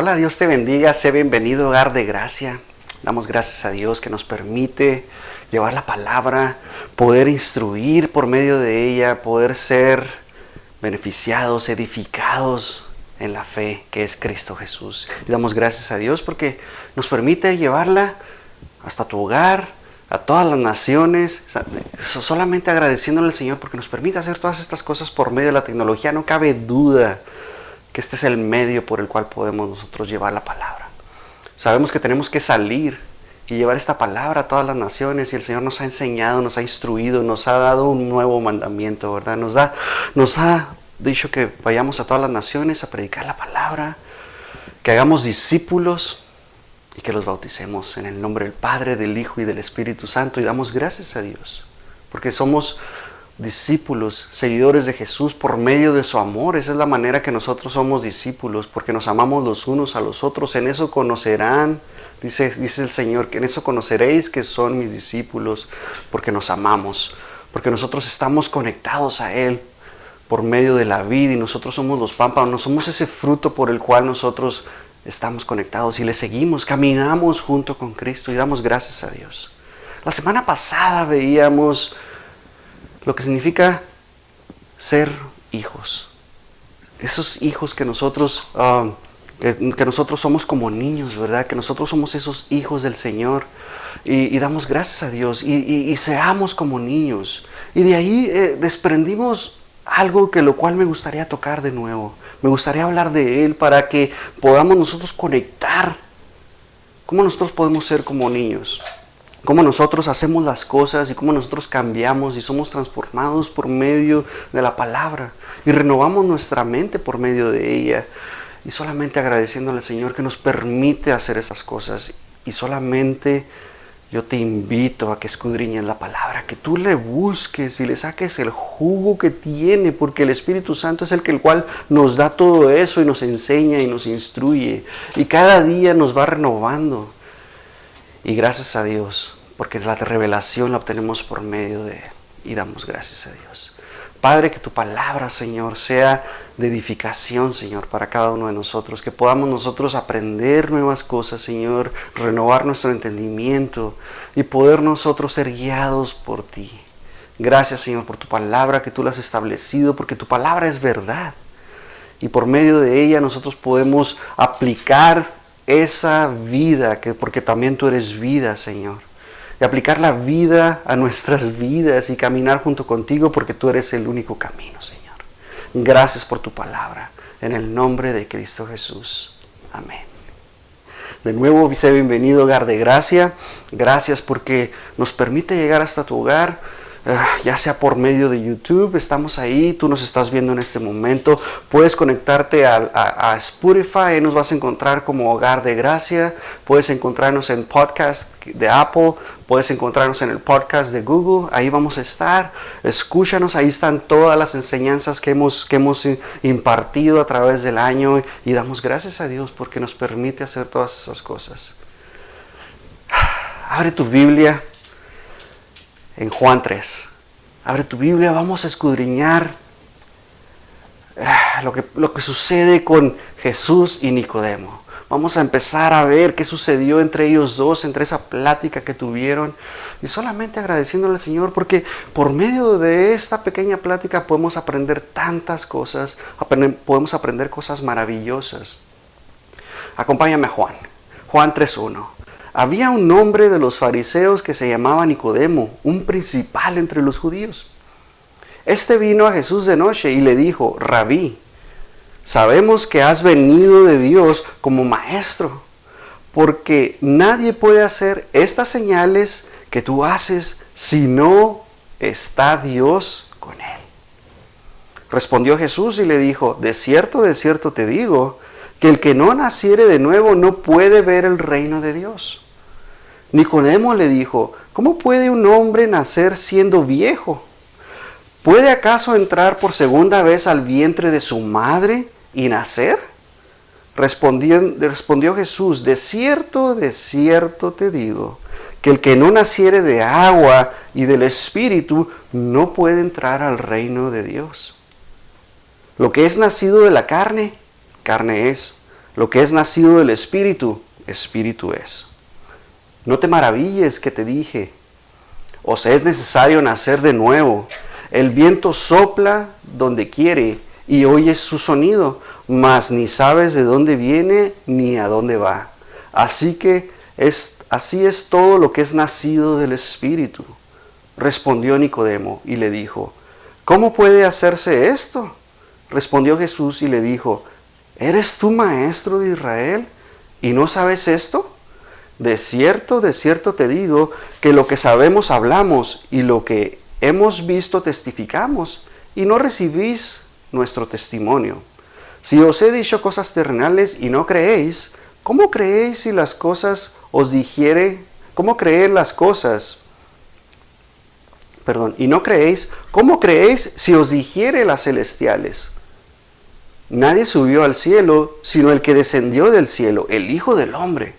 Hola, Dios te bendiga, sé bienvenido, hogar de gracia. Damos gracias a Dios que nos permite llevar la palabra, poder instruir por medio de ella, poder ser beneficiados, edificados en la fe que es Cristo Jesús. Y damos gracias a Dios porque nos permite llevarla hasta tu hogar, a todas las naciones, solamente agradeciéndole al Señor porque nos permite hacer todas estas cosas por medio de la tecnología. No cabe duda que este es el medio por el cual podemos nosotros llevar la palabra. Sabemos que tenemos que salir y llevar esta palabra a todas las naciones, y el Señor nos ha enseñado, nos ha instruido, nos ha dado un nuevo mandamiento, ¿verdad? Nos ha dicho que vayamos a todas las naciones a predicar la palabra, que hagamos discípulos y que los bauticemos en el nombre del Padre, del Hijo y del Espíritu Santo, y damos gracias a Dios porque somos discípulos, seguidores de Jesús por medio de su amor. Esa es la manera que nosotros somos discípulos, porque nos amamos los unos a los otros. En eso conocerán, dice el Señor, que en eso conoceréis que son mis discípulos, porque nos amamos, porque nosotros estamos conectados a Él por medio de la vida, y nosotros somos los pámpanos, somos ese fruto por el cual nosotros estamos conectados y le seguimos, caminamos junto con Cristo y damos gracias a Dios. La semana pasada veíamos lo que significa ser hijos. Esos hijos que nosotros somos como niños, ¿verdad? Que nosotros somos esos hijos del Señor. Y damos gracias a Dios y seamos como niños. Y de ahí desprendimos algo que lo cual me gustaría tocar de nuevo. Me gustaría hablar de Él para que podamos nosotros conectar. ¿Cómo nosotros podemos ser como niños? Cómo nosotros hacemos las cosas y cómo nosotros cambiamos y somos transformados por medio de la palabra y renovamos nuestra mente por medio de ella, y solamente agradeciéndole al Señor que nos permite hacer esas cosas. Y solamente yo te invito a que escudriñes la palabra, que tú le busques y le saques el jugo que tiene, porque el Espíritu Santo es el cual nos da todo eso y nos enseña y nos instruye, y cada día nos va renovando. Y gracias a Dios, porque la revelación la obtenemos por medio de Él, y damos gracias a Dios. Padre, que tu palabra, Señor, sea de edificación, Señor, para cada uno de nosotros, que podamos nosotros aprender nuevas cosas, Señor, renovar nuestro entendimiento y poder nosotros ser guiados por ti. Gracias, Señor, por tu palabra, que tú la has establecido, porque tu palabra es verdad, y por medio de ella nosotros podemos aplicar esa vida, porque también tú eres vida, Señor, y aplicar la vida a nuestras vidas y caminar junto contigo, porque tú eres el único camino, Señor. Gracias por tu palabra, en el nombre de Cristo Jesús. Amén. De nuevo, sé bienvenido, hogar de gracia. Gracias porque nos permite llegar hasta tu hogar. Ya sea por medio de YouTube, estamos ahí, tú nos estás viendo en este momento. Puedes conectarte a Spotify, ahí nos vas a encontrar como Hogar de Gracia. Puedes encontrarnos en podcast de Apple, puedes encontrarnos en el podcast de Google, ahí vamos a estar. Escúchanos, ahí están todas las enseñanzas que hemos impartido a través del año, y damos gracias a Dios porque nos permite hacer todas esas cosas. Abre tu Biblia en Juan 3. Abre tu Biblia, vamos a escudriñar lo que sucede con Jesús y Nicodemo. Vamos a empezar a ver qué sucedió entre ellos dos, entre esa plática que tuvieron, y solamente agradeciéndole al Señor, porque por medio de esta pequeña plática podemos aprender tantas cosas, podemos aprender cosas maravillosas. Acompáñame a Juan 3:1. Había un hombre de los fariseos que se llamaba Nicodemo, un principal entre los judíos. Este vino a Jesús de noche y le dijo: Rabí, sabemos que has venido de Dios como maestro, porque nadie puede hacer estas señales que tú haces si no está Dios con él. Respondió Jesús y le dijo: de cierto te digo, que el que no naciere de nuevo no puede ver el reino de Dios. Nicodemo le dijo: ¿cómo puede un hombre nacer siendo viejo? ¿Puede acaso entrar por segunda vez al vientre de su madre y nacer? Respondió Jesús: de cierto te digo, que el que no naciere de agua y del Espíritu no puede entrar al reino de Dios. Lo que es nacido de la carne, carne es, Lo que es nacido del Espíritu, Espíritu es. No te maravilles que te dije, os es necesario nacer de nuevo. El viento sopla donde quiere y oyes su sonido, mas ni sabes de dónde viene ni a dónde va. Así es todo lo que es nacido del Espíritu. Respondió Nicodemo y le dijo, ¿cómo puede hacerse esto? Respondió Jesús y le dijo, ¿eres tú maestro de Israel y no sabes esto? De cierto te digo que lo que sabemos hablamos y lo que hemos visto testificamos y no recibís nuestro testimonio. Si os he dicho cosas terrenales y no creéis, ¿cómo creéis si las cosas os dijere? ¿Cómo creer las cosas? Y no creéis, ¿cómo creéis si os dijere las celestiales? Nadie subió al cielo, sino el que descendió del cielo, el Hijo del Hombre,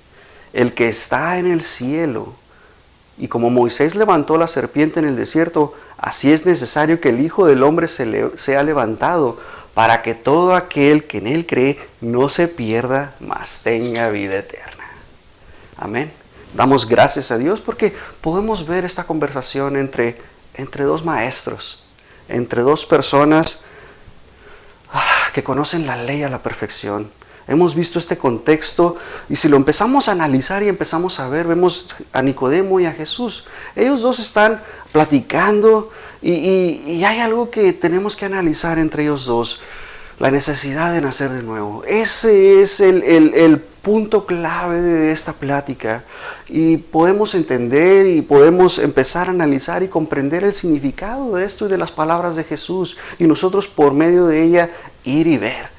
el que está en el cielo. Y como Moisés levantó la serpiente en el desierto, así es necesario que el Hijo del Hombre sea levantado, para que todo aquel que en él cree no se pierda, mas tenga vida eterna. Amén. Damos gracias a Dios porque podemos ver esta conversación entre dos maestros, entre dos personas que conocen la ley a la perfección. Hemos visto este contexto y si lo empezamos a analizar y empezamos a ver, vemos a Nicodemo y a Jesús. Ellos dos están platicando y hay algo que tenemos que analizar entre ellos dos. La necesidad de nacer de nuevo. Ese es el punto clave de esta plática. Y podemos entender y podemos empezar a analizar y comprender el significado de esto y de las palabras de Jesús. Y nosotros por medio de ella ir y ver.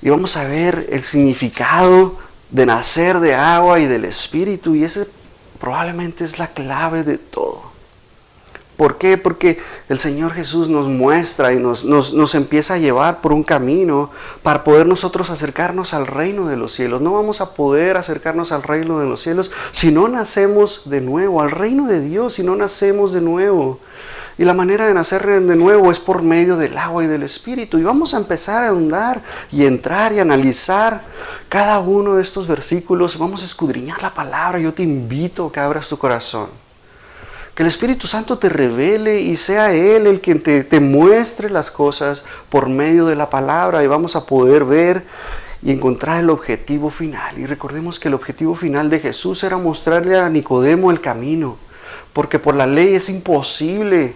Y vamos a ver el significado de nacer de agua y del Espíritu. Y ese probablemente es la clave de todo. ¿Por qué? Porque el Señor Jesús nos muestra y nos empieza a llevar por un camino para poder nosotros acercarnos al reino de los cielos. No vamos a poder acercarnos al reino de los cielos si no nacemos de nuevo, al reino de Dios, si no nacemos de nuevo. Y la manera de nacer de nuevo es por medio del agua y del Espíritu. Y vamos a empezar a ahondar y entrar y analizar cada uno de estos versículos. Vamos a escudriñar la palabra. Yo te invito a que abras tu corazón. Que el Espíritu Santo te revele y sea Él el quien te muestre las cosas por medio de la palabra. Y vamos a poder ver y encontrar el objetivo final. Y recordemos que el objetivo final de Jesús era mostrarle a Nicodemo el camino. Porque por la ley es imposible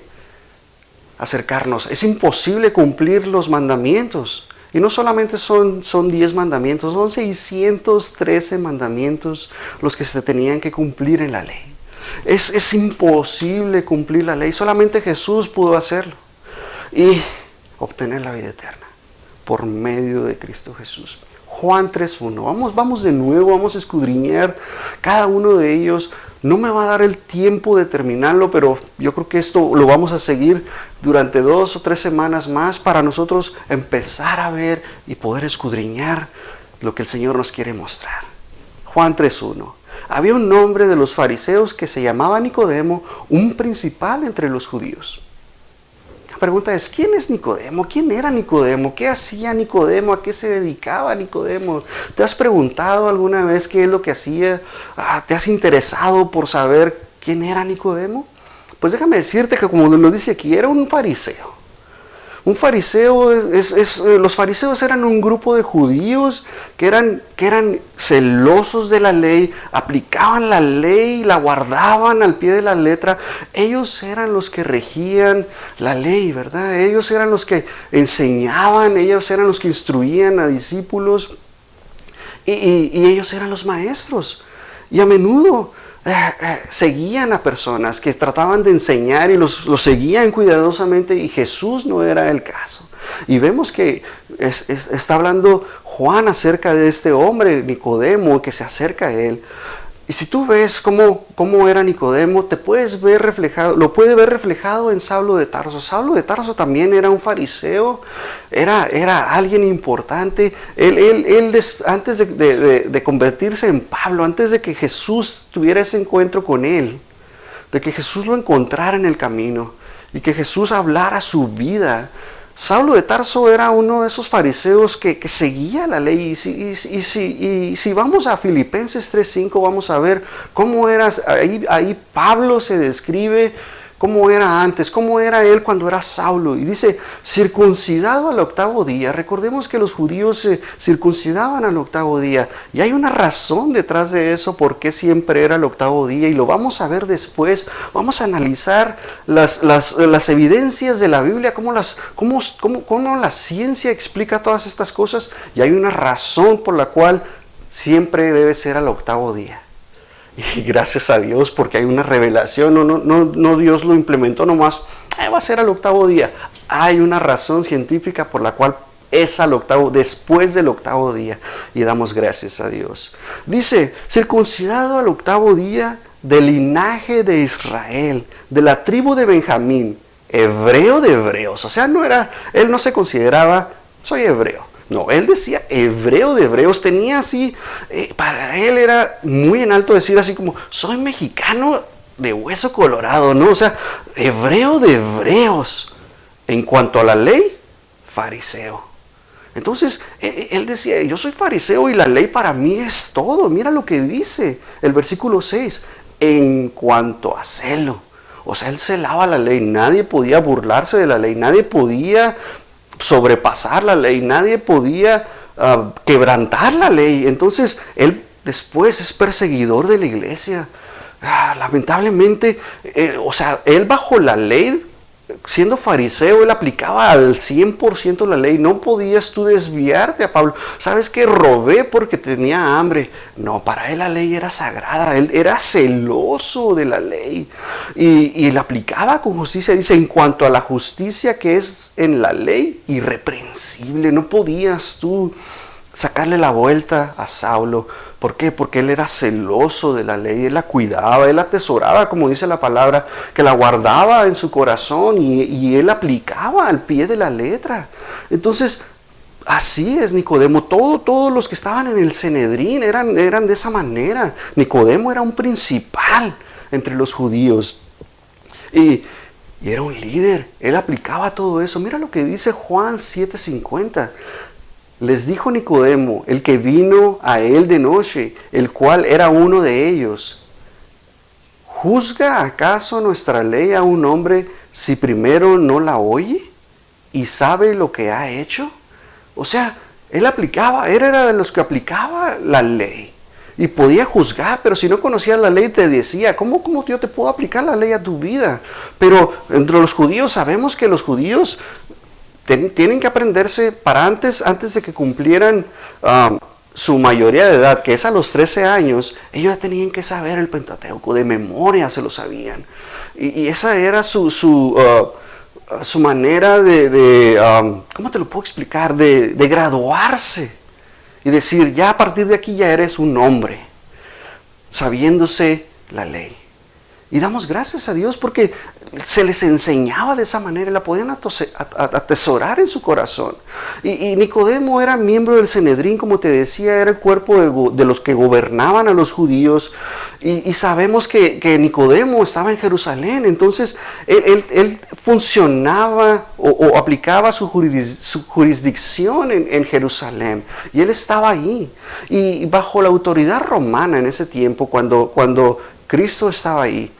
acercarnos, es imposible cumplir los mandamientos. Y no solamente son 10 mandamientos, son 613 mandamientos los que se tenían que cumplir en la ley. Es imposible cumplir la ley, solamente Jesús pudo hacerlo y obtener la vida eterna por medio de Cristo Jesús. Juan 3:1, vamos de nuevo, vamos a escudriñar cada uno de ellos. No me va a dar el tiempo de terminarlo, pero yo creo que esto lo vamos a seguir durante 2 o 3 semanas más para nosotros empezar a ver y poder escudriñar lo que el Señor nos quiere mostrar. Juan 3:1. Había un hombre de los fariseos que se llamaba Nicodemo, un principal entre los judíos. La pregunta es, ¿quién es Nicodemo? ¿Quién era Nicodemo? ¿Qué hacía Nicodemo? ¿A qué se dedicaba Nicodemo? ¿Te has preguntado alguna vez qué es lo que hacía? ¿Te has interesado por saber quién era Nicodemo? Pues déjame decirte que como lo dice aquí, era un fariseo. Un fariseo, los fariseos eran un grupo de judíos que eran celosos de la ley, aplicaban la ley, la guardaban al pie de la letra. Ellos eran los que regían la ley, ¿verdad? Ellos eran los que enseñaban, ellos eran los que instruían a discípulos y ellos eran los maestros. Y a menudo seguían a personas que trataban de enseñar y los seguían cuidadosamente, y Jesús no era el caso. Y vemos que está hablando Juan acerca de este hombre Nicodemo que se acerca a él. Y si tú ves cómo era Nicodemo, lo puedes ver reflejado en Saulo de Tarso. Saulo de Tarso también era un fariseo, era alguien importante. Él antes de convertirse en Pablo, antes de que Jesús tuviera ese encuentro con él, de que Jesús lo encontrara en el camino y que Jesús hablara su vida, Saulo de Tarso era uno de esos fariseos que seguía la ley. Y si vamos a Filipenses 3:5, vamos a ver cómo era. Ahí Pablo se describe cómo era antes, cómo era él cuando era Saulo. Y dice, circuncidado al 8º día. Recordemos que los judíos se circuncidaban al 8º día. Y hay una razón detrás de eso, por qué siempre era el 8º día. Y lo vamos a ver después. Vamos a analizar las evidencias de la Biblia, cómo la ciencia explica todas estas cosas. Y hay una razón por la cual siempre debe ser al 8º día. Y gracias a Dios, porque hay una revelación. No Dios lo implementó nomás, va a ser al 8º día. Hay una razón científica por la cual es después del 8º día. Y damos gracias a Dios. Dice, circuncidado al 8º día del linaje de Israel, de la tribu de Benjamín, hebreo de hebreos. O sea, él no se consideraba, soy hebreo. No, él decía hebreo de hebreos. Tenía así, para él era muy en alto decir así como, soy mexicano de hueso colorado, ¿no? O sea, hebreo de hebreos. En cuanto a la ley, fariseo. Entonces, él decía, yo soy fariseo y la ley para mí es todo. Mira lo que dice el versículo 6. En cuanto a celo. O sea, él celaba la ley. Nadie podía burlarse de la ley. Nadie podía sobrepasar la ley, nadie podía quebrantar la ley. Entonces él después es perseguidor de la iglesia. Lamentablemente, o sea, él bajo la ley, siendo fariseo, él aplicaba al 100% la ley. No podías tú desviarte a Pablo. ¿Sabes qué? Robé porque tenía hambre. No, para él la ley era sagrada. Él era celoso de la ley. Y la aplicaba con justicia. Dice, en cuanto a la justicia que es en la ley, irreprensible. No podías tú sacarle la vuelta a Saulo. ¿Por qué? Porque él era celoso de la ley, él la cuidaba, él la atesoraba, como dice la palabra, que la guardaba en su corazón y él aplicaba al pie de la letra. Entonces, así es Nicodemo. Todos los que estaban en el Sanedrín eran de esa manera. Nicodemo era un principal entre los judíos. Y era un líder, él aplicaba todo eso. Mira lo que dice Juan 7:50. Les dijo Nicodemo, el que vino a él de noche, el cual era uno de ellos: ¿juzga acaso nuestra ley a un hombre si primero no la oye y sabe lo que ha hecho? O sea, él era de los que aplicaba la ley y podía juzgar, pero si no conocías la ley te decía, ¿cómo yo te puedo aplicar la ley a tu vida? Pero entre los judíos sabemos que los judíos tienen que aprenderse para antes de que cumplieran su mayoría de edad, que es a los 13 años, ellos ya tenían que saber el Pentateuco, de memoria se lo sabían. Y esa era su manera ¿cómo te lo puedo explicar? De graduarse y decir, ya a partir de aquí ya eres un hombre, sabiéndose la ley. Y damos gracias a Dios porque se les enseñaba de esa manera, la podían atesorar en su corazón. Y Nicodemo era miembro del Sanedrín, como te decía, era el cuerpo de los que gobernaban a los judíos. Y sabemos que Nicodemo estaba en Jerusalén, entonces él funcionaba o aplicaba su jurisdicción en Jerusalén. Y él estaba ahí. Y bajo la autoridad romana en ese tiempo, cuando Cristo estaba ahí,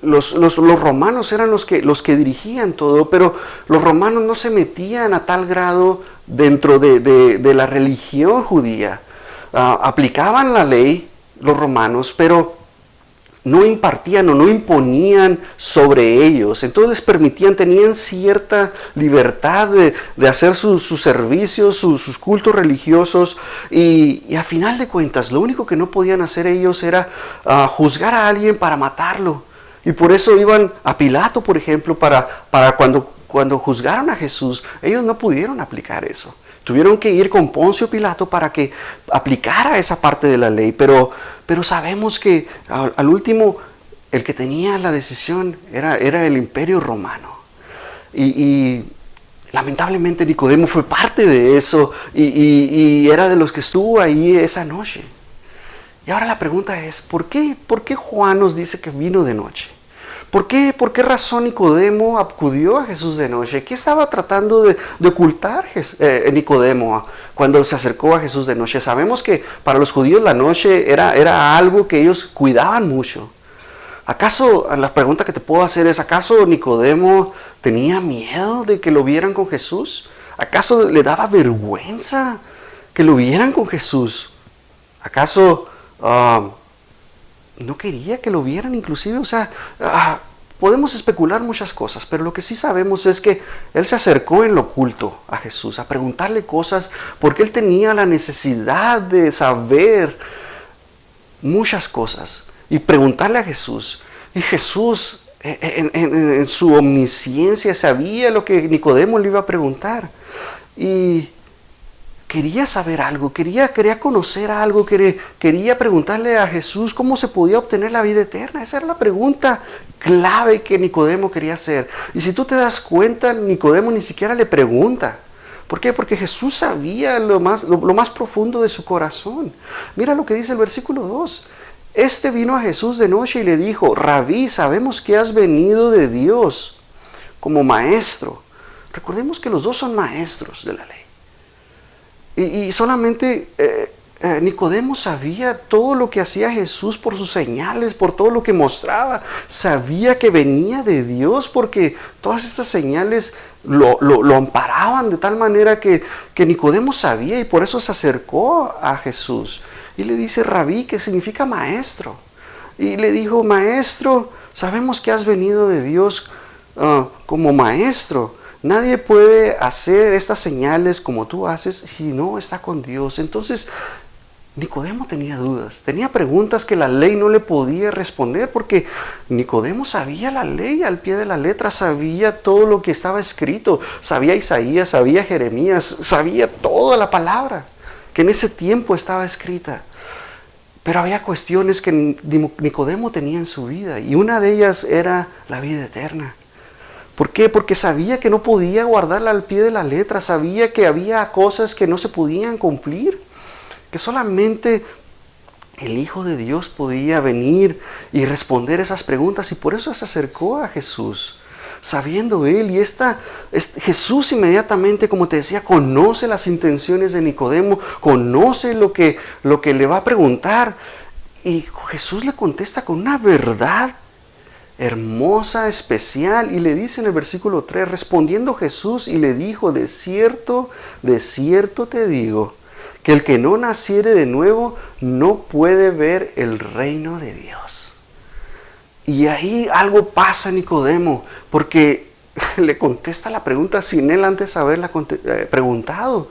los romanos eran los que dirigían todo, pero los romanos no se metían a tal grado dentro de la religión judía. Aplicaban la ley los romanos, pero no impartían o no imponían sobre ellos. Entonces les permitían, tenían cierta libertad de hacer sus servicios, sus cultos religiosos, y a final de cuentas lo único que no podían hacer ellos era juzgar a alguien para matarlo. Y por eso iban a Pilato, por ejemplo, para cuando juzgaron a Jesús, ellos no pudieron aplicar eso. Tuvieron que ir con Poncio Pilato para que aplicara esa parte de la ley, pero sabemos que al último el que tenía la decisión era el Imperio Romano. Y lamentablemente Nicodemo fue parte de eso y era de los que estuvo ahí esa noche. Y ahora la pregunta es, ¿por qué Juan nos dice que vino de noche? ¿Por qué razón Nicodemo acudió a Jesús de noche? ¿Qué estaba tratando de ocultar Nicodemo cuando se acercó a Jesús de noche? Sabemos que para los judíos la noche era algo que ellos cuidaban mucho. ¿Acaso, la pregunta que te puedo hacer es, ¿acaso Nicodemo tenía miedo de que lo vieran con Jesús? ¿Acaso le daba vergüenza que lo vieran con Jesús? ¿Acaso no quería que lo vieran inclusive? O sea, podemos especular muchas cosas, pero lo que sí sabemos es que él se acercó en lo oculto a Jesús, a preguntarle cosas, porque él tenía la necesidad de saber muchas cosas y preguntarle a Jesús. Y Jesús, en su omnisciencia, sabía lo que Nicodemo le iba a preguntar. Y quería saber algo, quería conocer algo, quería preguntarle a Jesús cómo se podía obtener la vida eterna. Esa era la pregunta clave que Nicodemo quería hacer. Y si tú te das cuenta, Nicodemo ni siquiera le pregunta. ¿Por qué? Porque Jesús sabía lo más profundo de su corazón. Mira lo que dice el versículo 2. Este vino a Jesús de noche y le dijo: Rabí, sabemos que has venido de Dios como maestro. Recordemos que los dos son maestros de la ley. Y solamente Nicodemo sabía todo lo que hacía Jesús por sus señales, por todo lo que mostraba. Sabía que venía de Dios porque todas estas señales lo amparaban de tal manera que Nicodemo sabía, y por eso se acercó a Jesús. Y le dice Rabí, que significa maestro. Y le dijo: Maestro, sabemos que has venido de Dios como maestro. Nadie puede hacer estas señales como tú haces si no está con Dios. Entonces, Nicodemo tenía dudas, tenía preguntas que la ley no le podía responder, porque Nicodemo sabía la ley al pie de la letra, sabía todo lo que estaba escrito, sabía Isaías, sabía Jeremías, sabía toda la palabra que en ese tiempo estaba escrita. Pero había cuestiones que Nicodemo tenía en su vida, y una de ellas era la vida eterna. ¿Por qué? Porque sabía que no podía guardarla al pie de la letra, sabía que había cosas que no se podían cumplir, que solamente el Hijo de Dios podía venir y responder esas preguntas, y por eso se acercó a Jesús, sabiendo él. Y Jesús inmediatamente, como te decía, conoce las intenciones de Nicodemo, conoce lo que le va a preguntar, y Jesús le contesta con una verdad hermosa, especial, y le dice en el versículo 3, respondiendo Jesús y le dijo: de cierto te digo, que el que no naciere de nuevo no puede ver el reino de Dios. Y ahí algo pasa a Nicodemo, porque le contesta la pregunta sin él antes haberla preguntado.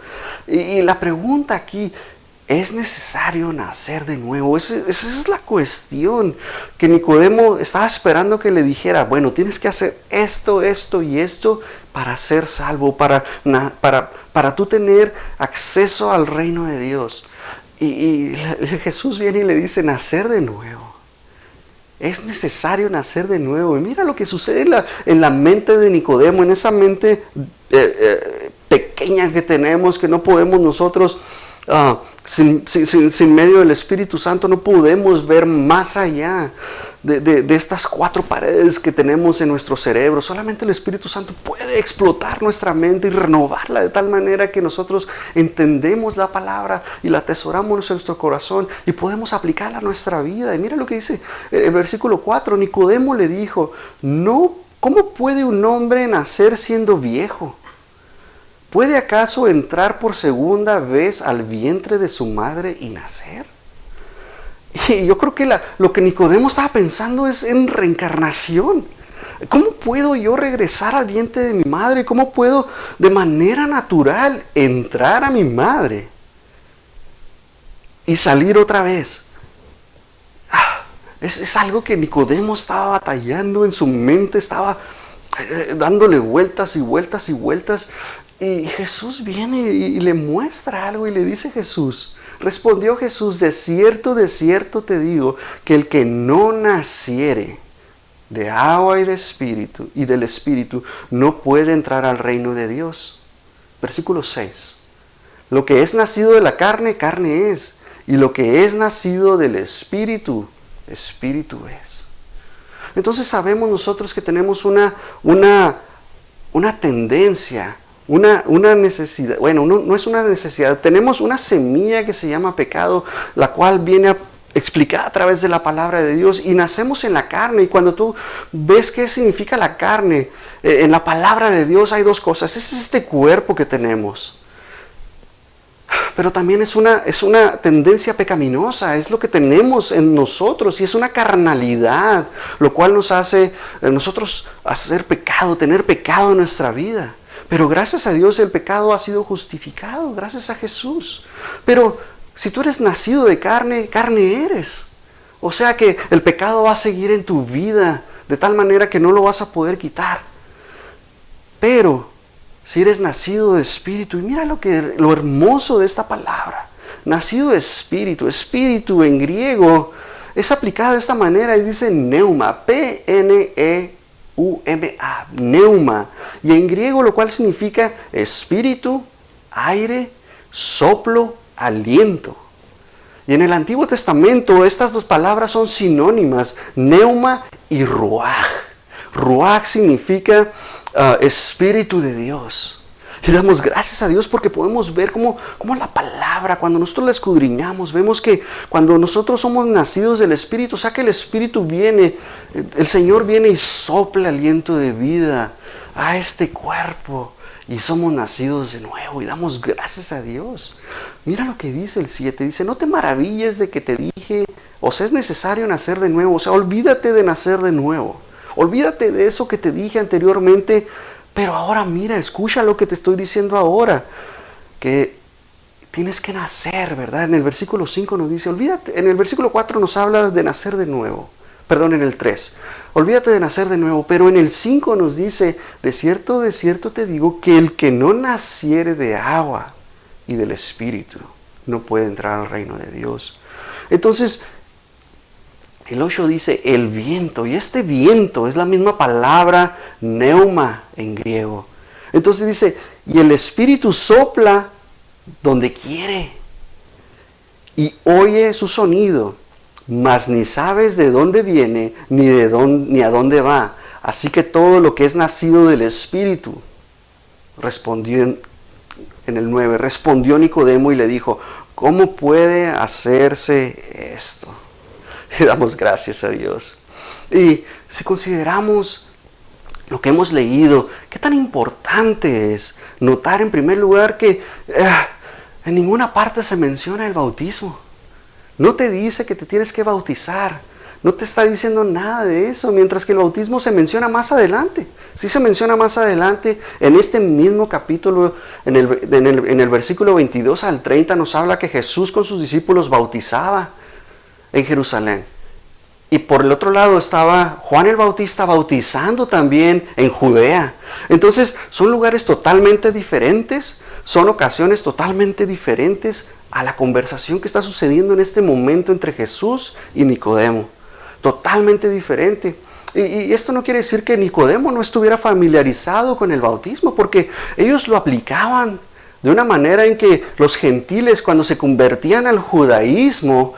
Y la pregunta aquí: ¿es necesario nacer de nuevo? Esa es la cuestión que Nicodemo estaba esperando que le dijera. Bueno, tienes que hacer esto, esto y esto para ser salvo, para tú tener acceso al reino de Dios. Y Jesús viene y le dice: nacer de nuevo. Es necesario nacer de nuevo. Y mira lo que sucede en la mente de Nicodemo, en esa mente pequeña que tenemos, que no podemos nosotros... sin medio del Espíritu Santo no podemos ver más allá de estas cuatro paredes que tenemos en nuestro cerebro. Solamente el Espíritu Santo puede explotar nuestra mente y renovarla de tal manera que nosotros entendemos la palabra y la atesoramos en nuestro corazón y podemos aplicarla a nuestra vida. Y mira lo que dice el versículo 4. Nicodemo le dijo: no, ¿cómo puede un hombre nacer siendo viejo? ¿Puede acaso entrar por segunda vez al vientre de su madre y nacer? Y yo creo que lo que Nicodemo estaba pensando es en reencarnación. ¿Cómo puedo yo regresar al vientre de mi madre? ¿Cómo puedo de manera natural entrar a mi madre y salir otra vez? Es algo que Nicodemo estaba batallando en su mente, estaba dándole vueltas y vueltas y vueltas. Y Jesús viene y le muestra algo, y le dice Jesús: respondió Jesús: de cierto te digo, que el que no naciere de agua y del Espíritu no puede entrar al reino de Dios. Versículo 6. Lo que es nacido de la carne, carne es, y lo que es nacido del Espíritu, Espíritu es. Entonces sabemos nosotros que tenemos una tendencia, una necesidad, bueno, no es una necesidad, tenemos una semilla que se llama pecado, la cual viene explicada a través de la palabra de Dios, y nacemos en la carne. Y cuando tú ves qué significa la carne, en la palabra de Dios hay dos cosas. Ese es este cuerpo que tenemos, pero también es una tendencia pecaminosa, es lo que tenemos en nosotros, y es una carnalidad, lo cual nos hace nosotros hacer pecado, tener pecado en nuestra vida. Pero gracias a Dios el pecado ha sido justificado, gracias a Jesús. Pero si tú eres nacido de carne, carne eres. O sea que el pecado va a seguir en tu vida de tal manera que no lo vas a poder quitar. Pero si eres nacido de espíritu, y mira lo hermoso de esta palabra, nacido de espíritu, espíritu en griego es aplicada de esta manera y dice neuma, P-N-E-U-M-A, neuma, y en griego lo cual significa espíritu, aire, soplo, aliento. Y en el Antiguo Testamento estas dos palabras son sinónimas, neuma y ruaj. Ruaj significa espíritu de Dios. Y damos gracias a Dios porque podemos ver cómo la palabra, cuando nosotros la escudriñamos, vemos que cuando nosotros somos nacidos del Espíritu, o sea que el Espíritu viene, el Señor viene y sopla aliento de vida a este cuerpo, y somos nacidos de nuevo, y damos gracias a Dios. Mira lo que dice el 7, dice, no te maravilles de que te dije, o sea, es necesario nacer de nuevo, o sea, olvídate de nacer de nuevo. Olvídate de eso que te dije anteriormente, pero ahora mira, escucha lo que te estoy diciendo ahora, que tienes que nacer, ¿verdad? En el versículo 5 nos dice, olvídate, en el versículo 4 nos habla de nacer de nuevo, perdón, en el 3, olvídate de nacer de nuevo, pero en el 5 nos dice, de cierto te digo, que el que no naciere de agua y del Espíritu no puede entrar al reino de Dios. Entonces, el 8 dice el viento, y este viento es la misma palabra neuma en griego. Entonces dice, y el Espíritu sopla donde quiere y oye su sonido, mas ni sabes de dónde viene ni a dónde va. Así que todo lo que es nacido del Espíritu, respondió en el 9, respondió Nicodemo y le dijo, ¿cómo puede hacerse esto? Y damos gracias a Dios. Y si consideramos lo que hemos leído, qué tan importante es notar en primer lugar que en ninguna parte se menciona el bautismo. No te dice que te tienes que bautizar, no te está diciendo nada de eso, mientras que el bautismo se menciona más adelante. Sí se menciona más adelante, en este mismo capítulo, en el versículo 22 al 30 nos habla que Jesús con sus discípulos bautizaba en Jerusalén. Y por el otro lado estaba Juan el Bautista bautizando también en Judea. Entonces son lugares totalmente diferentes, son ocasiones totalmente diferentes a la conversación que está sucediendo en este momento entre Jesús y Nicodemo. Totalmente diferente. Y esto no quiere decir que Nicodemo no estuviera familiarizado con el bautismo, porque ellos lo aplicaban de una manera en que los gentiles, cuando se convertían al judaísmo,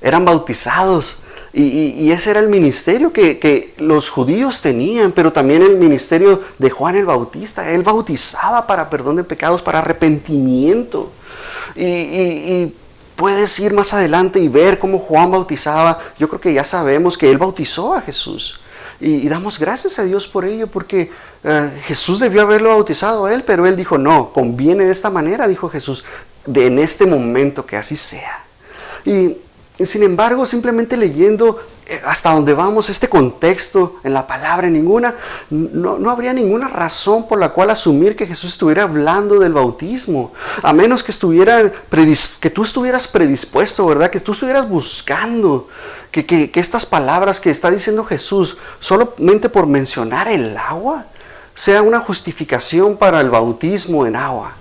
eran bautizados. Y ese era el ministerio que los judíos tenían, pero también el ministerio de Juan el Bautista. Él bautizaba para perdón de pecados, para arrepentimiento. Y puedes ir más adelante y ver cómo Juan bautizaba. Yo creo que ya sabemos que él bautizó a Jesús. Y damos gracias a Dios por ello, porque Jesús debió haberlo bautizado a él, pero él dijo, no, conviene de esta manera, dijo Jesús, en este momento que así sea. Y sin embargo, simplemente leyendo hasta donde vamos este contexto en la palabra, no habría ninguna razón por la cual asumir que Jesús estuviera hablando del bautismo, a menos que tú estuvieras predispuesto, ¿verdad? Que tú estuvieras buscando que estas palabras que está diciendo Jesús, solamente por mencionar el agua, sea una justificación para el bautismo en agua.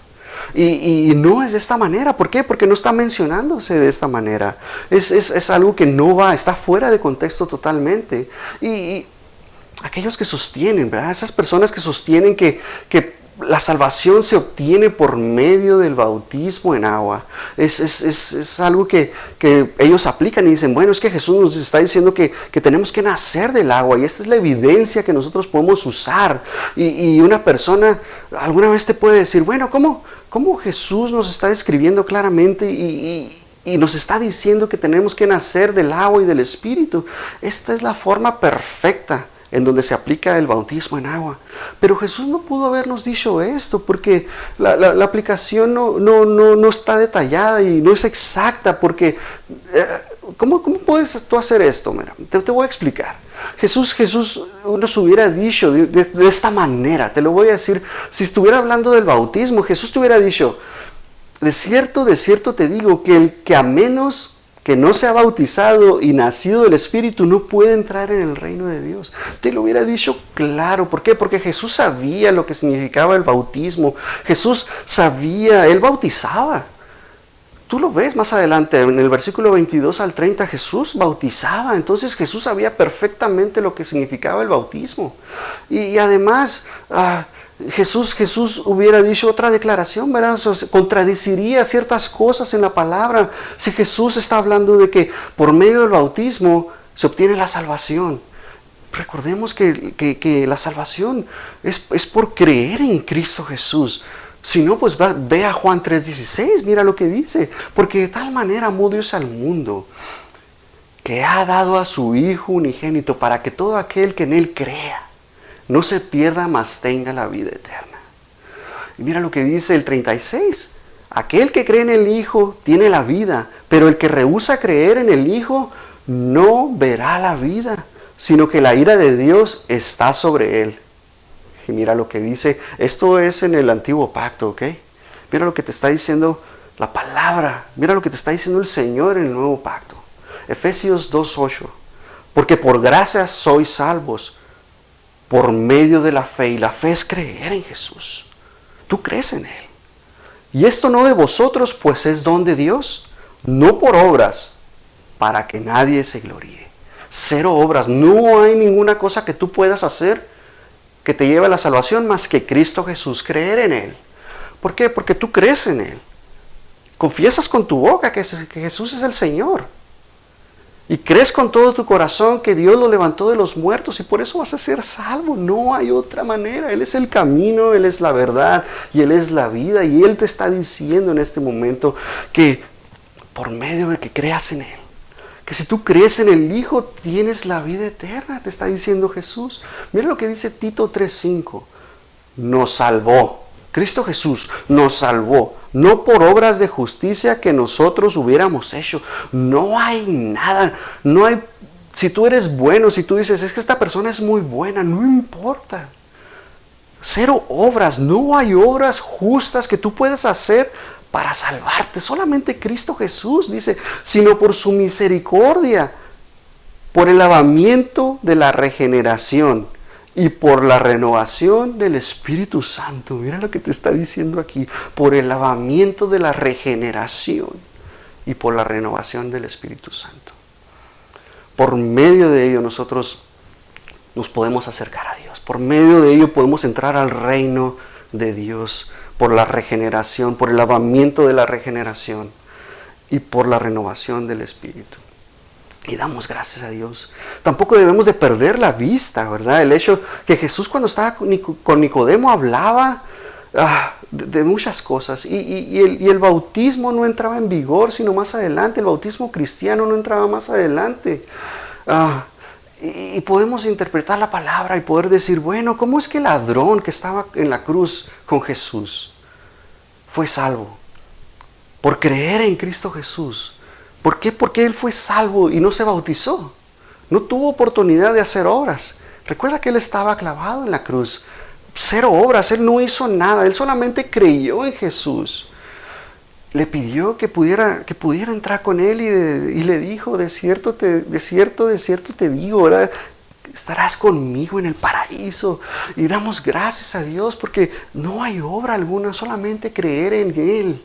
Y no es de esta manera. ¿Por qué? Porque no está mencionándose de esta manera. Es algo que no va, está fuera de contexto totalmente. Y aquellos que sostienen, ¿verdad? Esas personas que sostienen que la salvación se obtiene por medio del bautismo en agua. Es algo que ellos aplican y dicen, bueno, es que Jesús nos está diciendo que tenemos que nacer del agua, y esta es la evidencia que nosotros podemos usar. Y una persona alguna vez te puede decir, bueno, ¿cómo Jesús nos está describiendo claramente y nos está diciendo que tenemos que nacer del agua y del Espíritu? Esta es la forma perfecta en donde se aplica el bautismo en agua. Pero Jesús no pudo habernos dicho esto, porque la aplicación no está detallada y no es exacta, porque ¿cómo puedes tú hacer esto? Mira, te voy a explicar. Jesús nos hubiera dicho de esta manera, te lo voy a decir. Si estuviera hablando del bautismo, Jesús te hubiera dicho, de cierto te digo, que el que a menos que no se ha bautizado y nacido del Espíritu no puede entrar en el reino de Dios. Te lo hubiera dicho claro. ¿Por qué? Porque Jesús sabía lo que significaba el bautismo. Jesús sabía, Él bautizaba. Tú lo ves más adelante, en el versículo 22 al 30, Jesús bautizaba. Entonces Jesús sabía perfectamente lo que significaba el bautismo. Y además, Jesús hubiera dicho otra declaración, ¿verdad? Contradeciría ciertas cosas en la palabra. Si Jesús está hablando de que por medio del bautismo se obtiene la salvación. Recordemos que la salvación es por creer en Cristo Jesús. Si no, pues ve a Juan 3:16, mira lo que dice. Porque de tal manera amó Dios al mundo, que ha dado a su Hijo unigénito, para que todo aquel que en Él crea no se pierda, mas tenga la vida eterna. Y mira lo que dice el 36. Aquel que cree en el Hijo tiene la vida, pero el que rehúsa creer en el Hijo no verá la vida, sino que la ira de Dios está sobre él. Y mira lo que dice, esto es en el antiguo pacto, ¿ok? Mira lo que te está diciendo la palabra, mira lo que te está diciendo el Señor en el nuevo pacto. Efesios 2:8. Porque por gracia sois salvos por medio de la fe, y la fe es creer en Jesús. Tú crees en Él. Y esto no de vosotros, pues es don de Dios, no por obras, para que nadie se gloríe. Cero obras, no hay ninguna cosa que tú puedas hacer que te lleve a la salvación más que Cristo Jesús, creer en Él. ¿Por qué? Porque tú crees en Él. Confiesas con tu boca que Jesús es el Señor. Y crees con todo tu corazón que Dios lo levantó de los muertos, y por eso vas a ser salvo. No hay otra manera. Él es el camino, Él es la verdad y Él es la vida. Y Él te está diciendo en este momento que por medio de que creas en Él, que si tú crees en el Hijo tienes la vida eterna, te está diciendo Jesús. Mira lo que dice Tito 3:5. Nos salvó. Cristo Jesús nos salvó, no por obras de justicia que nosotros hubiéramos hecho. No hay nada, no hay, si tú eres bueno, si tú dices, es que esta persona es muy buena, no importa. Cero obras, no hay obras justas que tú puedas hacer para salvarte. Solamente Cristo Jesús, dice, sino por su misericordia, por el lavamiento de la regeneración y por la renovación del Espíritu Santo. Mira lo que te está diciendo aquí. Por el lavamiento de la regeneración y por la renovación del Espíritu Santo. Por medio de ello nosotros nos podemos acercar a Dios. Por medio de ello podemos entrar al reino de Dios. Por la regeneración, por el lavamiento de la regeneración y por la renovación del Espíritu. Y damos gracias a Dios. Tampoco debemos de perder la vista, ¿verdad? El hecho que Jesús, cuando estaba con Nicodemo, hablaba de muchas cosas. Y el bautismo no entraba en vigor sino más adelante. El bautismo cristiano no entraba más adelante. Y podemos interpretar la palabra y poder decir, bueno, ¿cómo es que el ladrón que estaba en la cruz con Jesús fue salvo? Por creer en Cristo Jesús. ¿Por qué? Porque él fue salvo y no se bautizó. No tuvo oportunidad de hacer obras. Recuerda que él estaba clavado en la cruz. Cero obras, él no hizo nada. Él solamente creyó en Jesús. Le pidió que pudiera entrar con él y le dijo, de cierto te digo, ¿verdad? Estarás conmigo en el paraíso. Y damos gracias a Dios porque no hay obra alguna, solamente creer en Él.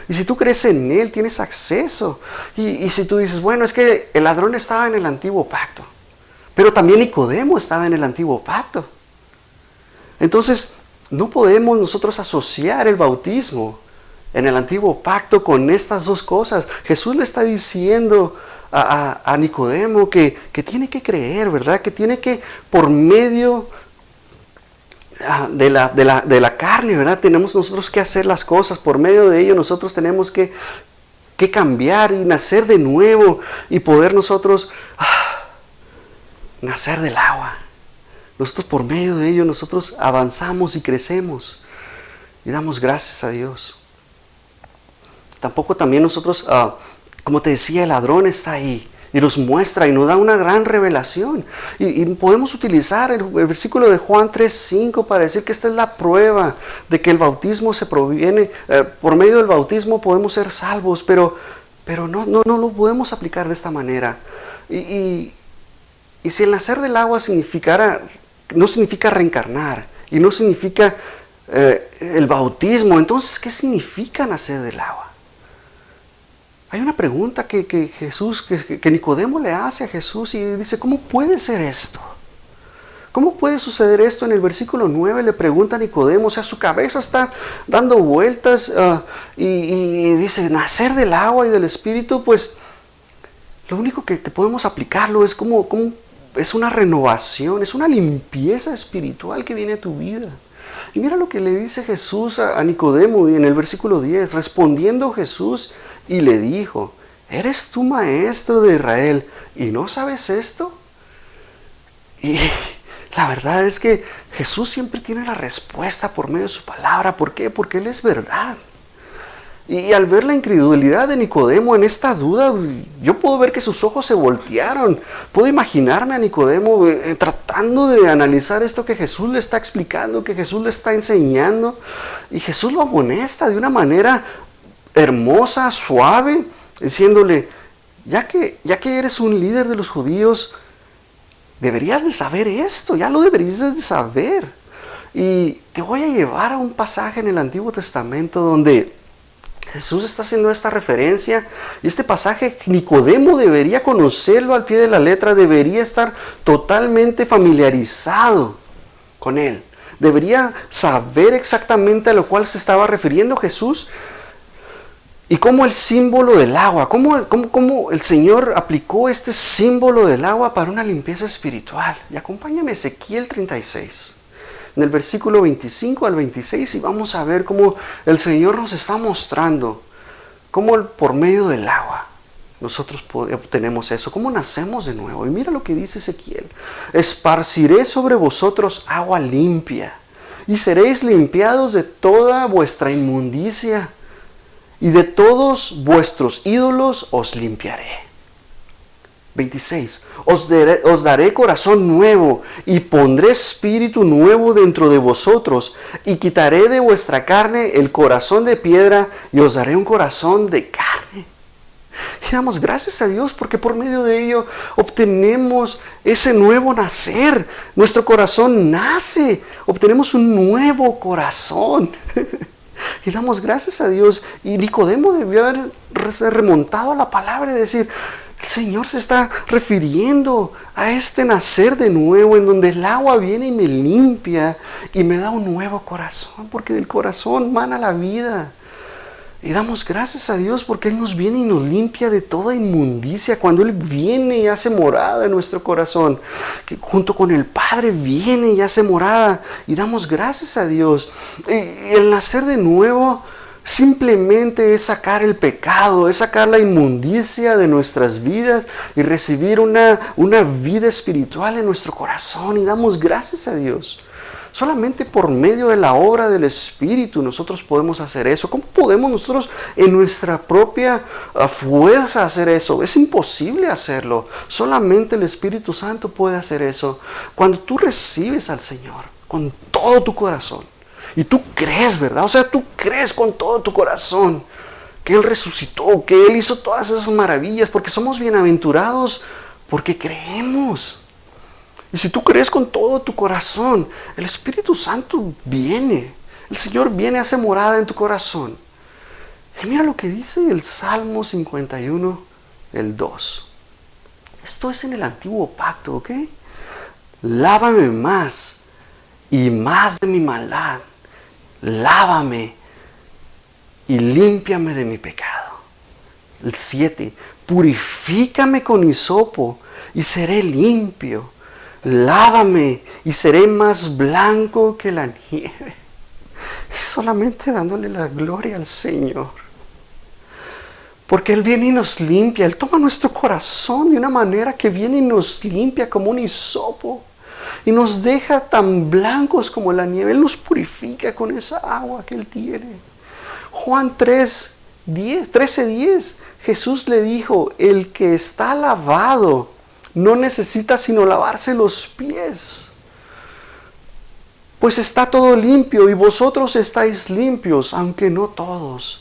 Y si tú crees en Él, tienes acceso. Y si tú dices, bueno, es que el ladrón estaba en el antiguo pacto, pero también Nicodemo estaba en el antiguo pacto. Entonces, no podemos nosotros asociar el bautismo en el antiguo pacto con estas dos cosas. Jesús le está diciendo a Nicodemo que tiene que creer, ¿verdad? Que tiene que, por medio de la carne, ¿verdad? Tenemos nosotros que hacer las cosas. Por medio de ello nosotros tenemos que cambiar y nacer de nuevo y poder nosotros nacer del agua. Nosotros por medio de ello nosotros avanzamos y crecemos y damos gracias a Dios. Tampoco también nosotros, como te decía, el ladrón está ahí y nos muestra y nos da una gran revelación. Y podemos utilizar el versículo de Juan 3:5 para decir que esta es la prueba de que el bautismo se proviene, por medio del bautismo podemos ser salvos, pero no lo podemos aplicar de esta manera. Y si el nacer del agua no significa reencarnar y no significa el bautismo, entonces ¿qué significa nacer del agua? Hay una pregunta que Nicodemo le hace a Jesús y dice, ¿cómo puede ser esto? ¿Cómo puede suceder esto? En el versículo 9 le pregunta a Nicodemo, o sea, su cabeza está dando vueltas y dice, nacer del agua y del Espíritu, pues lo único que podemos aplicarlo es como es una renovación, es una limpieza espiritual que viene a tu vida. Y mira lo que le dice Jesús a Nicodemo en el versículo 10. Respondiendo Jesús y le dijo, ¿eres tú maestro de Israel y no sabes esto? Y la verdad es que Jesús siempre tiene la respuesta por medio de su palabra. ¿Por qué? Porque Él es verdad. Y al ver la incredulidad de Nicodemo en esta duda, yo puedo ver que sus ojos se voltearon. Puedo imaginarme a Nicodemo tratando de analizar esto que Jesús le está explicando, que Jesús le está enseñando. Y Jesús lo amonesta de una manera hermosa, suave, diciéndole, ya que eres un líder de los judíos, deberías de saber esto, ya lo deberías de saber. Y te voy a llevar a un pasaje en el Antiguo Testamento donde Jesús está haciendo esta referencia y este pasaje Nicodemo debería conocerlo al pie de la letra, debería estar totalmente familiarizado con él. Debería saber exactamente a lo cual se estaba refiriendo Jesús y cómo el símbolo del agua, cómo el Señor aplicó este símbolo del agua para una limpieza espiritual. Y acompáñame a Ezequiel 36. En el versículo 25 al 26 y vamos a ver cómo el Señor nos está mostrando cómo por medio del agua nosotros obtenemos eso, cómo nacemos de nuevo. Y mira lo que dice Ezequiel: esparciré sobre vosotros agua limpia y seréis limpiados de toda vuestra inmundicia y de todos vuestros ídolos os limpiaré. 26. Os daré corazón nuevo y pondré espíritu nuevo dentro de vosotros y quitaré de vuestra carne el corazón de piedra y os daré un corazón de carne. Y damos gracias a Dios porque por medio de ello obtenemos ese nuevo nacer. Nuestro corazón nace, obtenemos un nuevo corazón. Y damos gracias a Dios. Y Nicodemo debió haber remontado a la palabra y decir, el Señor se está refiriendo a este nacer de nuevo en donde el agua viene y me limpia y me da un nuevo corazón, porque del corazón mana la vida. Y damos gracias a Dios porque Él nos viene y nos limpia de toda inmundicia. Cuando Él viene y hace morada en nuestro corazón, que junto con el Padre viene y hace morada. Y damos gracias a Dios. Y el nacer de nuevo simplemente es sacar el pecado, es sacar la inmundicia de nuestras vidas y recibir una vida espiritual en nuestro corazón. Y damos gracias a Dios. Solamente por medio de la obra del Espíritu nosotros podemos hacer eso. ¿Cómo podemos nosotros en nuestra propia fuerza hacer eso? Es imposible hacerlo. Solamente el Espíritu Santo puede hacer eso. Cuando tú recibes al Señor con todo tu corazón y tú crees, ¿verdad? O sea, tú crees con todo tu corazón que Él resucitó, que Él hizo todas esas maravillas, porque somos bienaventurados porque creemos. Y si tú crees con todo tu corazón, el Espíritu Santo viene. El Señor viene, hace morada en tu corazón. Y mira lo que dice el Salmo 51, el 2. Esto es en el antiguo pacto, ¿ok? Lávame más y más de mi maldad lávame y límpiame de mi pecado. El 7, purifícame con hisopo y seré limpio. Lávame y seré más blanco que la nieve. Y solamente dándole la gloria al Señor. Porque Él viene y nos limpia. Él toma nuestro corazón de una manera que viene y nos limpia como un hisopo. Y nos deja tan blancos como la nieve. Él nos purifica con esa agua que Él tiene. Juan 13:10, Jesús le dijo, el que está lavado no necesita sino lavarse los pies, pues está todo limpio y vosotros estáis limpios, aunque no todos.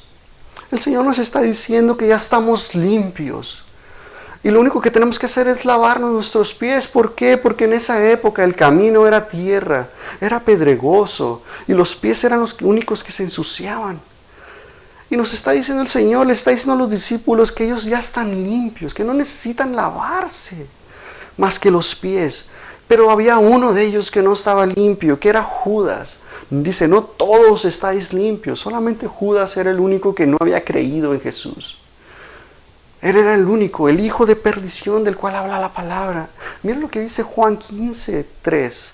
El Señor nos está diciendo que ya estamos limpios. Y lo único que tenemos que hacer es lavarnos nuestros pies. ¿Por qué? Porque en esa época el camino era tierra, era pedregoso, y los pies eran los únicos que se ensuciaban. Y nos está diciendo el Señor, le está diciendo a los discípulos que ellos ya están limpios, que no necesitan lavarse más que los pies. Pero había uno de ellos que no estaba limpio, que era Judas. Dice, no todos estáis limpios, solamente Judas era el único que no había creído en Jesús. Él era el único, el hijo de perdición del cual habla la palabra. Miren lo que dice Juan 15:3.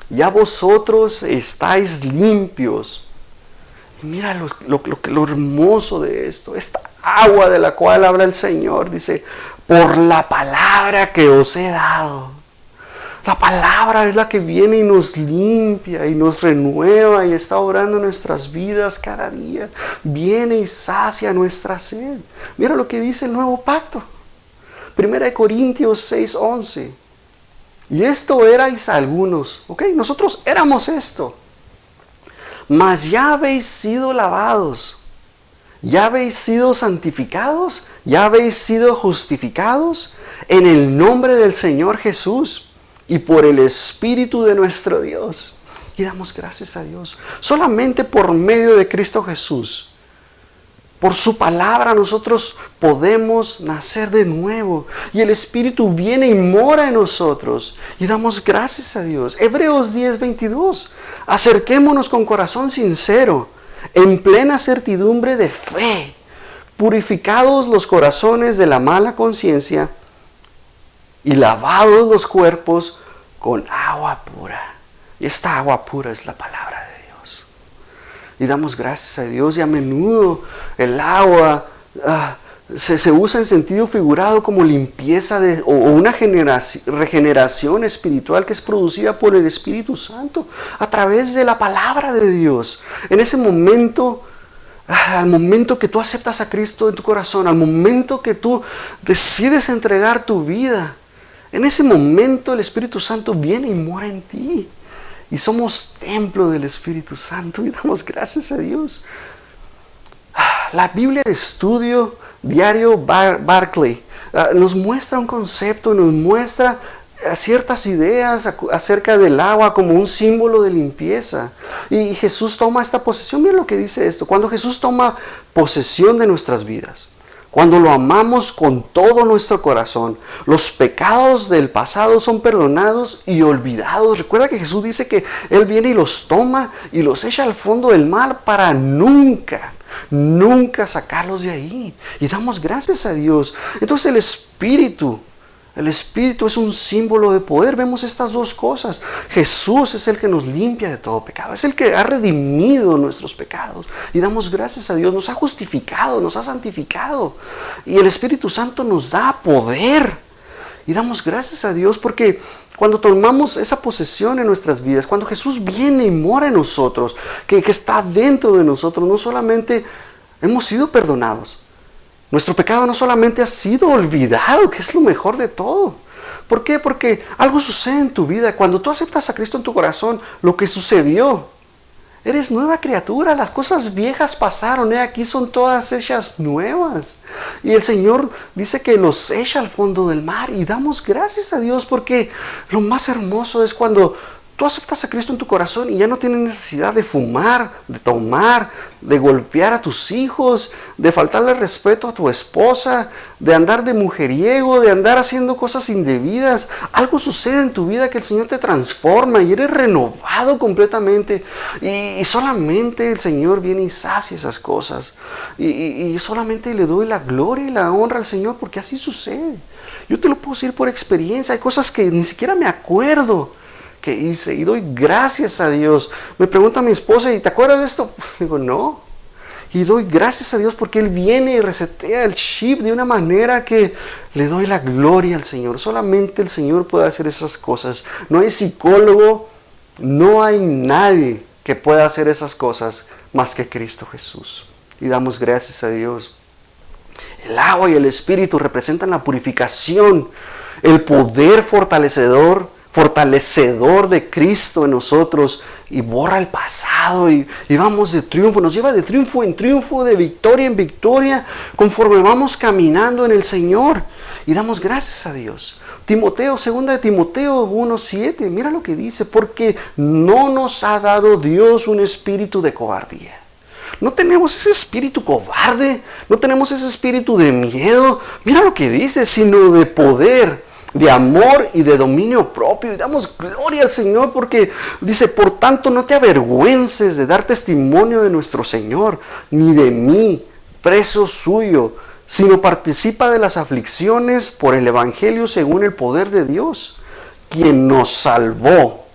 Ya vosotros estáis limpios. Mira lo hermoso de esto, esta agua de la cual habla el Señor, dice, por la palabra que os he dado. La palabra es la que viene y nos limpia y nos renueva y está obrando en nuestras vidas cada día. Viene y sacia nuestra sed. Mira lo que dice el nuevo pacto. 1 Corintios 6:11. Y esto erais algunos, ¿ok? Nosotros éramos esto. Mas ya habéis sido lavados, ya habéis sido santificados, ya habéis sido justificados en el nombre del Señor Jesús y por el Espíritu de nuestro Dios. Y damos gracias a Dios. Solamente por medio de Cristo Jesús, por su palabra, nosotros podemos nacer de nuevo. Y el Espíritu viene y mora en nosotros. Y damos gracias a Dios. Hebreos 10:22. Acerquémonos con corazón sincero, en plena certidumbre de fe, purificados los corazones de la mala conciencia y lavados los cuerpos con agua pura. Y esta agua pura es la palabra de Dios. Y damos gracias a Dios. Y a menudo el agua se usa en sentido figurado como limpieza o una regeneración espiritual que es producida por el Espíritu Santo a través de la palabra de Dios. En ese momento, al momento que tú aceptas a Cristo en tu corazón, al momento que tú decides entregar tu vida, en ese momento el Espíritu Santo viene y mora en ti. Y somos templo del Espíritu Santo y damos gracias a Dios. La Biblia de Estudio Diario Barclay nos muestra un concepto, nos muestra ciertas ideas acerca del agua como un símbolo de limpieza. Y Jesús toma esta posesión. Miren lo que dice esto. Cuando Jesús toma posesión de nuestras vidas, cuando lo amamos con todo nuestro corazón, los pecados del pasado son perdonados y olvidados. Recuerda que Jesús dice que Él viene y los toma y los echa al fondo del mar para nunca sacarlos de ahí. Y damos gracias a Dios. Entonces el Espíritu es un símbolo de poder. Vemos estas dos cosas. Jesús es el que nos limpia de todo pecado. Es el que ha redimido nuestros pecados. Y damos gracias a Dios. Nos ha justificado, nos ha santificado. Y el Espíritu Santo nos da poder. Y damos gracias a Dios porque cuando tomamos esa posesión en nuestras vidas, cuando Jesús viene y mora en nosotros, que está dentro de nosotros, no solamente hemos sido perdonados. Nuestro pecado no solamente ha sido olvidado, que es lo mejor de todo. ¿Por qué? Porque algo sucede en tu vida. Cuando tú aceptas a Cristo en tu corazón, lo que sucedió, eres nueva criatura. Las cosas viejas pasaron, aquí son todas hechas nuevas. Y el Señor dice que los echa al fondo del mar. Y damos gracias a Dios porque lo más hermoso es cuando Tú aceptas a Cristo en tu corazón y ya no tienes necesidad de fumar, de tomar, de golpear a tus hijos, de faltarle respeto a tu esposa, de andar de mujeriego, de andar haciendo cosas indebidas. Algo sucede en tu vida que el Señor te transforma y eres renovado completamente. Y solamente el Señor viene y sacia esas cosas. Y solamente le doy la gloria y la honra al Señor porque así sucede. Yo te lo puedo decir por experiencia. Hay cosas que ni siquiera me acuerdo que hice y doy gracias a Dios. Me pregunta mi esposa, ¿y te acuerdas de esto? Digo, no. Y doy gracias a Dios porque Él viene y resetea el chip de una manera que le doy la gloria al Señor. Solamente el Señor puede hacer esas cosas. No hay psicólogo, no hay nadie que pueda hacer esas cosas más que Cristo Jesús. Y damos gracias a Dios. El agua y el Espíritu representan la purificación, el poder fortalecedor de Cristo en nosotros y borra el pasado y vamos de triunfo, nos lleva de triunfo en triunfo, de victoria en victoria, conforme vamos caminando en el Señor y damos gracias a Dios. Timoteo, 2 de Timoteo 1:7, mira lo que dice, porque no nos ha dado Dios un espíritu de cobardía. No tenemos ese espíritu cobarde, no tenemos ese espíritu de miedo, mira lo que dice, sino de poder, de amor y de dominio propio. Y damos gloria al Señor porque dice, por tanto no te avergüences de dar testimonio de nuestro Señor, ni de mí, preso suyo, sino participa de las aflicciones por el Evangelio según el poder de Dios, quien nos salvó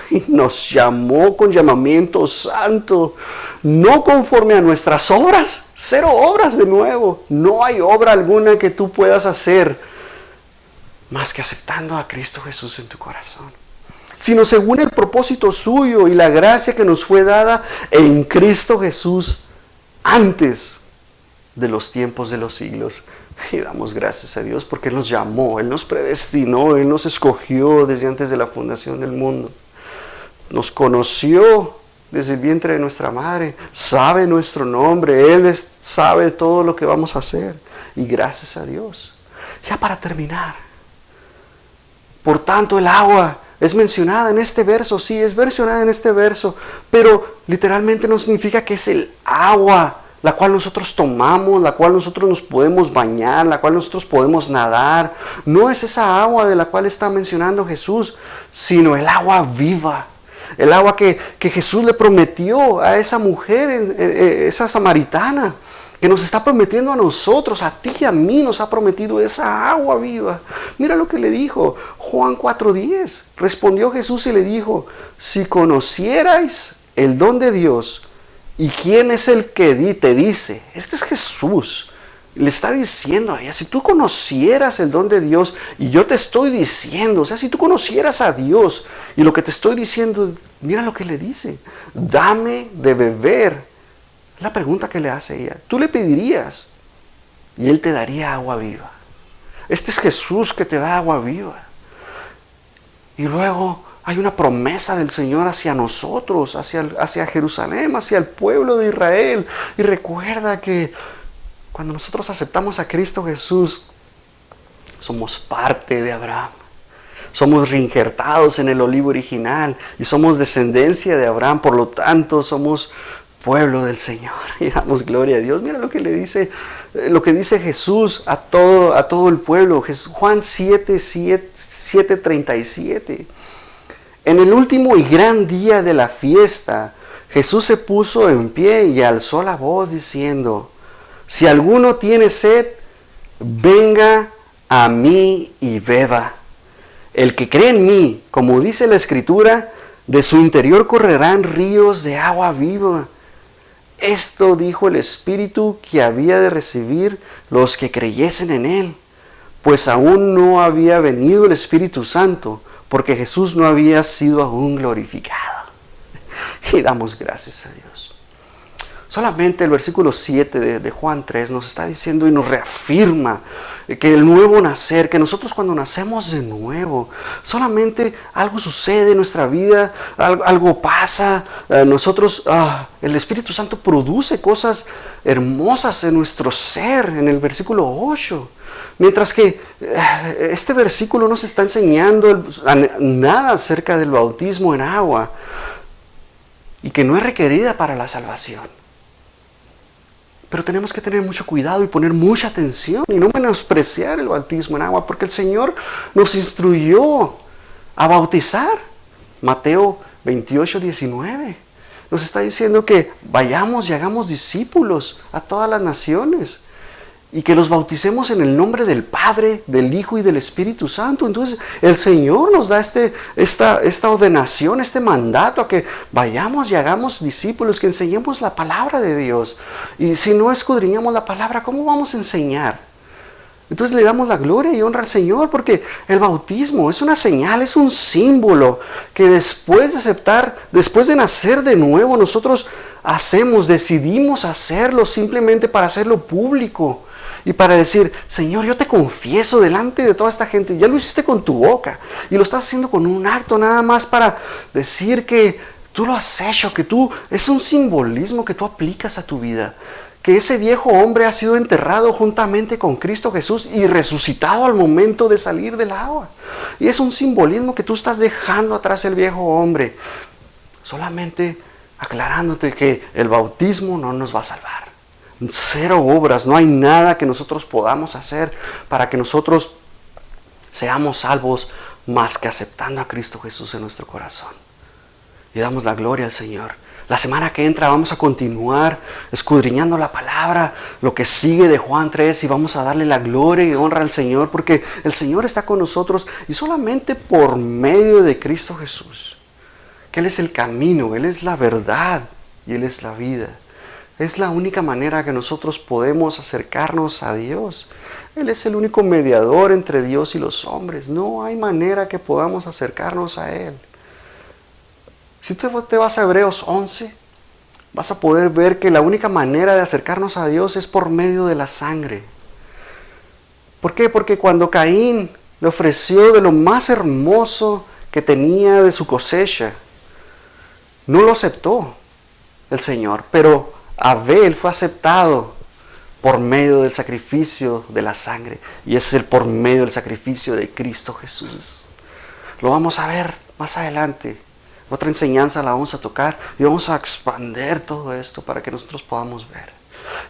y nos llamó con llamamiento santo, no conforme a nuestras obras. Cero obras de nuevo. No hay obra alguna que tú puedas hacer más que aceptando a Cristo Jesús en tu corazón, sino según el propósito suyo y la gracia que nos fue dada en Cristo Jesús antes de los tiempos de los siglos. Y damos gracias a Dios porque Él nos llamó, Él nos predestinó, Él nos escogió desde antes de la fundación del mundo. Nos conoció desde el vientre de nuestra madre, sabe nuestro nombre, Él sabe todo lo que vamos a hacer. Y gracias a Dios. Ya para terminar, por tanto el agua es mencionada en este verso, sí, es mencionada en este verso, pero literalmente no significa que es el agua la cual nosotros tomamos, la cual nosotros nos podemos bañar, la cual nosotros podemos nadar. No es esa agua de la cual está mencionando Jesús, sino el agua viva. El agua que Jesús le prometió a esa mujer, esa samaritana, que nos está prometiendo a nosotros, a ti y a mí nos ha prometido esa agua viva. Mira lo que le dijo Juan 4:10. Respondió Jesús y le dijo, si conocierais el don de Dios, ¿y quién es el que te dice? Este es Jesús. Le está diciendo a ella, si tú conocieras el don de Dios, y yo te estoy diciendo, o sea, si tú conocieras a Dios, y lo que te estoy diciendo, mira lo que le dice, dame de beber. La pregunta que le hace ella, tú le pedirías, y Él te daría agua viva. Este es Jesús que te da agua viva. Y luego hay una promesa del Señor hacia nosotros, hacia Jerusalén, hacia el pueblo de Israel. Y recuerda que cuando nosotros aceptamos a Cristo Jesús, somos parte de Abraham. Somos reinjertados en el olivo original y somos descendencia de Abraham. Por lo tanto, somos pueblo del Señor. Y damos gloria a Dios. Mira lo que le dice, lo que dice Jesús a todo el pueblo. Juan 7:37. En el último y gran día de la fiesta, Jesús se puso en pie y alzó la voz diciendo, si alguno tiene sed, venga a mí y beba. El que cree en mí, como dice la Escritura, de su interior correrán ríos de agua viva. Esto dijo el Espíritu que había de recibir los que creyesen en Él, pues aún no había venido el Espíritu Santo, porque Jesús no había sido aún glorificado. Y damos gracias a Dios. Solamente el versículo 7 de Juan 3 nos está diciendo y nos reafirma que el nuevo nacer, que nosotros cuando nacemos de nuevo, solamente algo sucede en nuestra vida, algo pasa, el Espíritu Santo produce cosas hermosas en nuestro ser, en el versículo 8. Mientras que este versículo nos está enseñando nada acerca del bautismo en agua y que no es requerida para la salvación. Pero tenemos que tener mucho cuidado y poner mucha atención y no menospreciar el bautismo en agua, porque el Señor nos instruyó a bautizar. Mateo 28:19 nos está diciendo que vayamos y hagamos discípulos a todas las naciones y que los bauticemos en el nombre del Padre, del Hijo y del Espíritu Santo. Entonces el Señor nos da esta ordenación, este mandato a que vayamos y hagamos discípulos, que enseñemos la palabra de Dios. Y si no escudriñamos la palabra, ¿cómo vamos a enseñar? Entonces le damos la gloria y honra al Señor, porque el bautismo es una señal, es un símbolo que después de nacer de nuevo, nosotros decidimos hacerlo simplemente para hacerlo público. Y para decir, Señor, yo te confieso delante de toda esta gente. Ya lo hiciste con tu boca. Y lo estás haciendo con un acto nada más para decir que tú lo has hecho, que es un simbolismo que tú aplicas a tu vida. Que ese viejo hombre ha sido enterrado juntamente con Cristo Jesús y resucitado al momento de salir del agua. Y es un simbolismo que tú estás dejando atrás el viejo hombre. Solamente aclarándote que el bautismo no nos va a salvar. Cero obras, no hay nada que nosotros podamos hacer para que nosotros seamos salvos más que aceptando a Cristo Jesús en nuestro corazón. Y damos la gloria al Señor. La semana que entra vamos a continuar escudriñando la palabra, lo que sigue de Juan 3, y vamos a darle la gloria y honra al Señor, porque el Señor está con nosotros y solamente por medio de Cristo Jesús, que Él es el camino, Él es la verdad y Él es la vida. Es la única manera que nosotros podemos acercarnos a Dios. Él es el único mediador entre Dios y los hombres. No hay manera que podamos acercarnos a Él. Si tú te vas a Hebreos 11, vas a poder ver que la única manera de acercarnos a Dios es por medio de la sangre. ¿Por qué? Porque cuando Caín le ofreció de lo más hermoso que tenía de su cosecha, no lo aceptó el Señor, pero Abel fue aceptado por medio del sacrificio de la sangre, y es por medio del sacrificio de Cristo Jesús. Lo vamos a ver más adelante. Otra enseñanza la vamos a tocar y vamos a expandir todo esto para que nosotros podamos ver.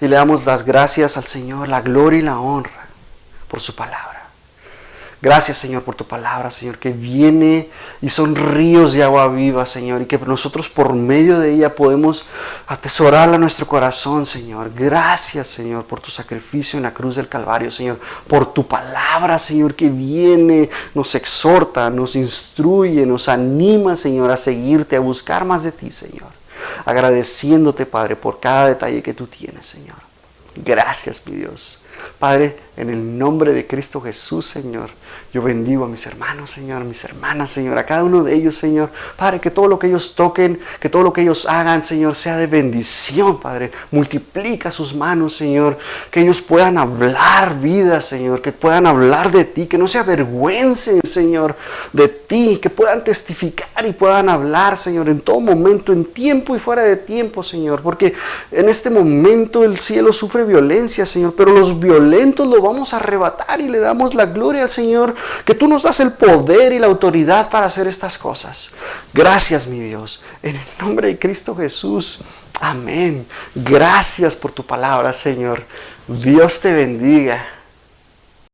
Y le damos las gracias al Señor, la gloria y la honra por su palabra. Gracias, Señor, por tu palabra, Señor, que viene y son ríos de agua viva, Señor, y que nosotros por medio de ella podemos atesorarla en nuestro corazón, Señor. Gracias, Señor, por tu sacrificio en la cruz del Calvario, Señor, por tu palabra, Señor, que viene, nos exhorta, nos instruye, nos anima, Señor, a seguirte, a buscar más de ti, Señor. Agradeciéndote, Padre, por cada detalle que tú tienes, Señor. Gracias, mi Dios. Padre, en el nombre de Cristo Jesús, Señor, yo bendigo a mis hermanos, Señor, a mis hermanas, Señor, a cada uno de ellos, Señor. Padre, que todo lo que ellos toquen, que todo lo que ellos hagan, Señor, sea de bendición, Padre. Multiplica sus manos, Señor, que ellos puedan hablar vida, Señor, que puedan hablar de ti, que no se avergüencen, Señor, de ti, que puedan testificar y puedan hablar, Señor, en todo momento, en tiempo y fuera de tiempo, Señor, porque en este momento el cielo sufre violencia, Señor, pero los violentos lo vamos a arrebatar y le damos la gloria al Señor, que tú nos das el poder y la autoridad para hacer estas cosas. Gracias, mi Dios, en el nombre de Cristo Jesús. Amén. Gracias por tu palabra, Señor. Dios te bendiga.